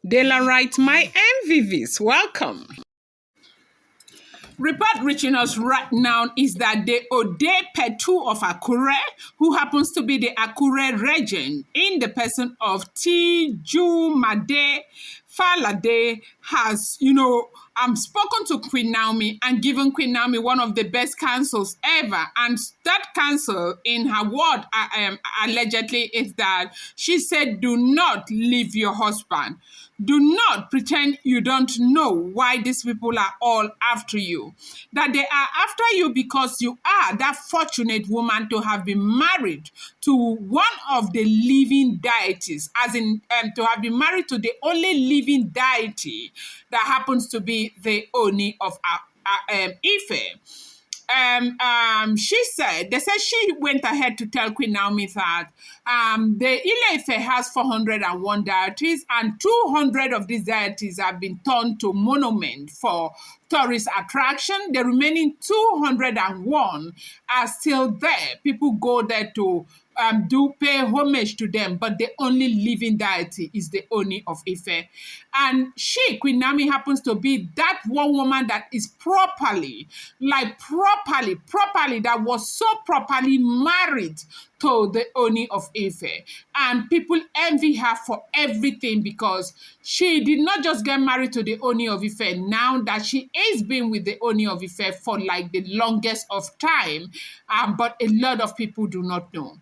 Daylight, my MVVs, welcome. Report reaching us right now is that the Odopetu of Akure, who happens to be the Akure regent in the person of Tijumade Falade, has, spoken to Queen Naomi and given Queen Naomi one of the best counsels ever. And that counsel, in her word, allegedly, is that she said, do not leave your husband. Do not pretend you don't know why these people are all after you. That they are after you because you are that fortunate woman to have been married to one of the living deities, as in to have been married to the only living deity that happens to be the Oni of Ife. They said she went ahead to tell Queen Naomi that the Ile-Ife has 401 deities, and 200 of these deities have been turned to monument for tourist attraction. The remaining 201 are still there. People go there to do pay homage to them, but the only living deity is the Oni of Ife. And she, Queen Naomi, happens to be that one woman that is properly, that was so properly married to the Oni of Ife. And people envy her for everything because she did not just get married to the Oni of Ife, now that she is being with the Oni of Ife for like the longest of time. But a lot of people do not know.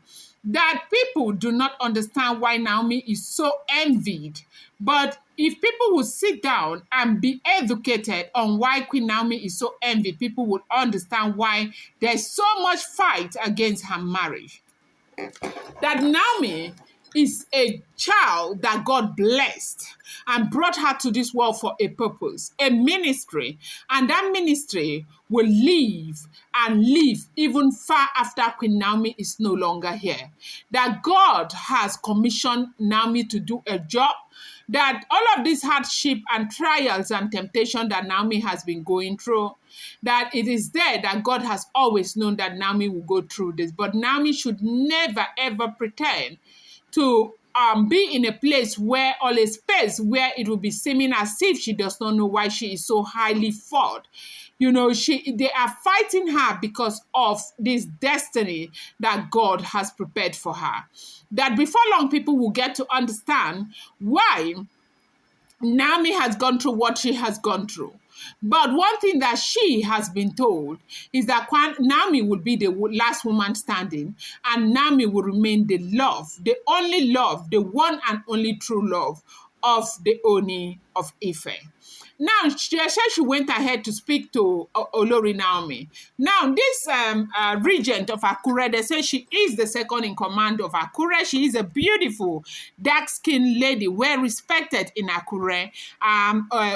That people do not understand why Naomi is so envied. But if people would sit down and be educated on why Queen Naomi is so envied, people would understand why there's so much fight against her marriage. That Naomi is a child that God blessed and brought her to this world for a purpose, a ministry. And that ministry will live and live even far after Queen Naomi is no longer here. That God has commissioned Naomi to do a job, that all of this hardship and trials and temptation that Naomi has been going through, that it is there that God has always known that Naomi will go through this. But Naomi should never, ever pretend to be in a place where, or a space where it will be seeming as if she does not know why she is so highly fought. They are fighting her because of this destiny that God has prepared for her. That before long, people will get to understand why Naomi has gone through what she has gone through. But one thing that she has been told is that Naomi will be the last woman standing, and Naomi will remain the only love, the one and only true love of the Oni of Ife. Now, she said she went ahead to speak to Olori Naomi. Now, this regent of Akure, they say she is the second in command of Akure. She is a beautiful, dark-skinned lady, well respected in Akure.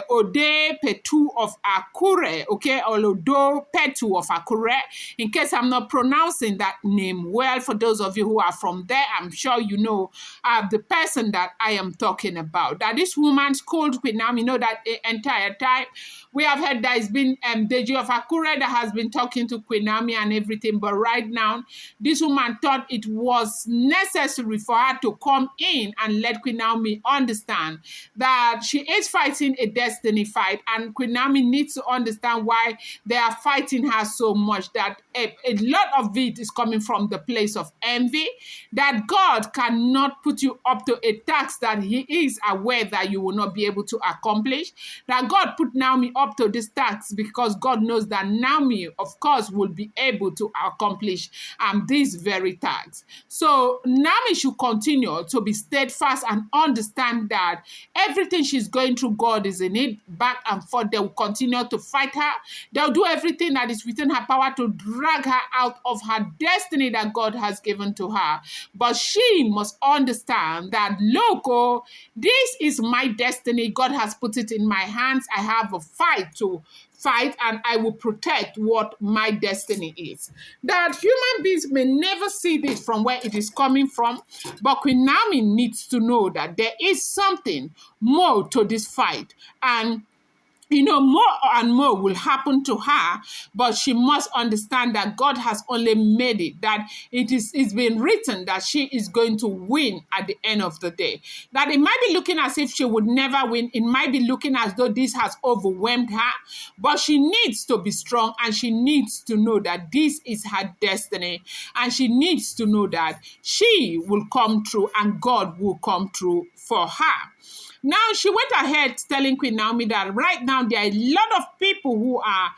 Odopetu of Akure, okay, or Odopetu of Akure. In case I'm not pronouncing that name well, for those of you who are from there, I'm sure you know the person that I am talking about. That this woman called Queen Naomi, that entire time we have heard that it's been Deity of Akure that has been talking to Queen Naomi and everything, but right now this woman thought it was necessary for her to come in and let Queen Naomi understand that she is fighting a destiny fight, and Queen Naomi needs to understand why they are fighting her so much, that a lot of it is coming from the place of envy, that God cannot put you up to a task that he is aware that you will not be able to accomplish, that God put Naomi up to this task because God knows that Naomi, of course, will be able to accomplish these very tasks. So Naomi should continue to be steadfast and understand that everything she's going through, God is in it, back and forth. They will continue to fight her. They'll do everything that is within her power to drag her out of her destiny that God has given to her. But she must understand that, look, this is my destiny. God has put it in my hands. I have a fight to fight, and I will protect what my destiny is. That human beings may never see this from where it is coming from, but Queen Naomi needs to know that there is something more to this fight. And more and more will happen to her, but she must understand that God has only made it, that it's been written that she is going to win at the end of the day. That it might be looking as if she would never win. It might be looking as though this has overwhelmed her, but she needs to be strong, and she needs to know that this is her destiny, and she needs to know that she will come through and God will come through for her. Now, she went ahead telling Queen Naomi that right now there are a lot of people who are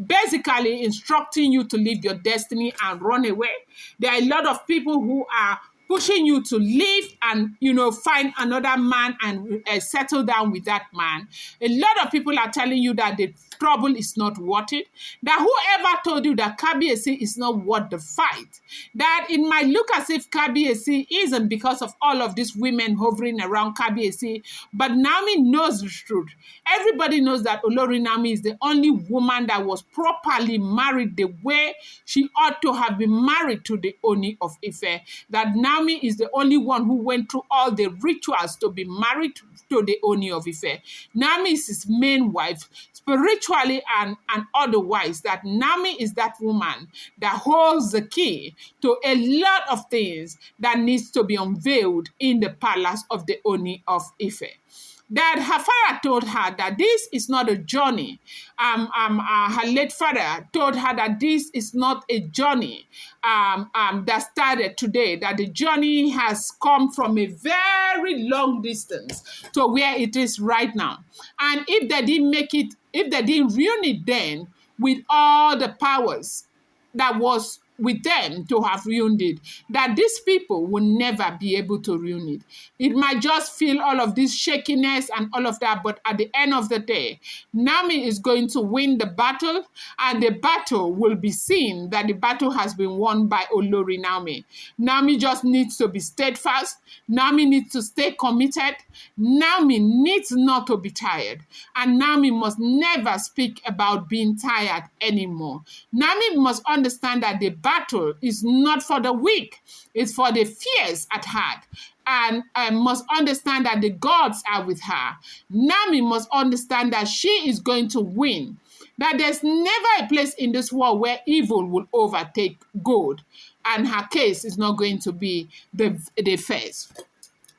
basically instructing you to leave your destiny and run away. There are a lot of people who are pushing you to leave and, find another man and settle down with that man. A lot of people are telling you that the trouble is not worth it. That whoever told you that Kabiyesi is not worth the fight, that it might look as if Kabiyesi isn't because of all of these women hovering around Kabiyesi, but Naomi knows the truth. Everybody knows that Olori Naomi is the only woman that was properly married the way she ought to have been married to the Ooni of Ife. That Naomi is the only one who went through all the rituals to be married to the Ooni of Ife. Naomi is his main wife, spiritually and otherwise. That Naomi is that woman that holds the key to a lot of things that needs to be unveiled in the palace of the Ooni of Ife. That her father told her that this is not a journey. Her late father told her that this is not a journey that started today, that the journey has come from a very long distance to where it is right now. And if they didn't make it, if they didn't ruin it then with all the powers that was with them to have ruined it, that these people will never be able to ruin it. It might just feel all of this shakiness and all of that, but at the end of the day, Naomi is going to win the battle, and the battle will be seen that the battle has been won by Olori Naomi. Naomi just needs to be steadfast. Naomi needs to stay committed. Naomi needs not to be tired. And Naomi must never speak about being tired anymore. Naomi must understand that the battle is not for the weak, it's for the fierce at heart. And must understand that the gods are with her. Naomi must understand that she is going to win. That there's never a place in this world where evil will overtake good. And her case is not going to be the first.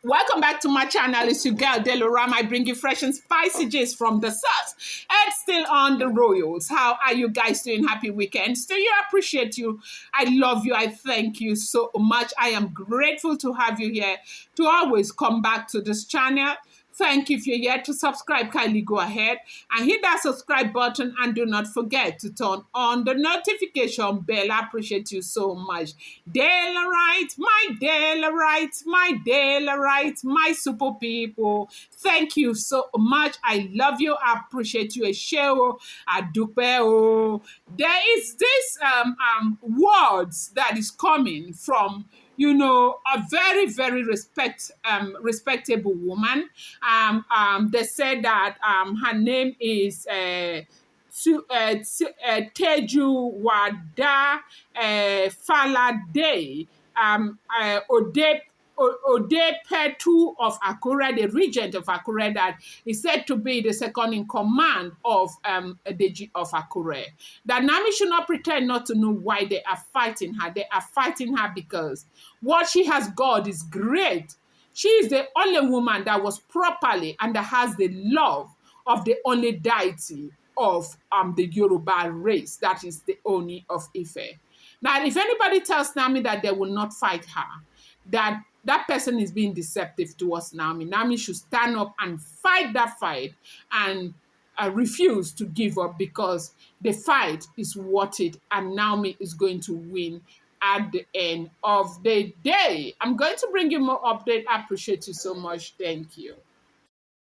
Welcome back to my channel. It's your girl Delorama. I bring you fresh and spicy gist from the source. And still on the royals. How are you guys doing? Happy weekend. Still, I appreciate you. I love you. I thank you so much. I am grateful to have you here, to always come back to this channel. Thank you. If you're yet to subscribe, kindly go ahead and hit that subscribe button, and do not forget to turn on the notification bell. I appreciate you so much. Delorite, my Delorite, my Delorite, my super people. Thank you so much. I love you. I appreciate you. Esheo, Adupeo. There is this words that is coming from a very, very respectable woman. They said that her name is Teju Wada Falade, Odopetu of Akure, the regent of Akure, that is said to be the second in command of Deity of Akure. That Naomi should not pretend not to know why they are fighting her. They are fighting her because what she has got is great. She is the only woman that was properly and that has the love of the only deity of the Yoruba race, that is the Ooni of Ife. Now, if anybody tells Naomi that they will not fight her, that person is being deceptive towards Naomi. Naomi should stand up and fight that fight and refuse to give up, because the fight is worth it, and Naomi is going to win at the end of the day. I'm going to bring you more update. I appreciate you so much. Thank you.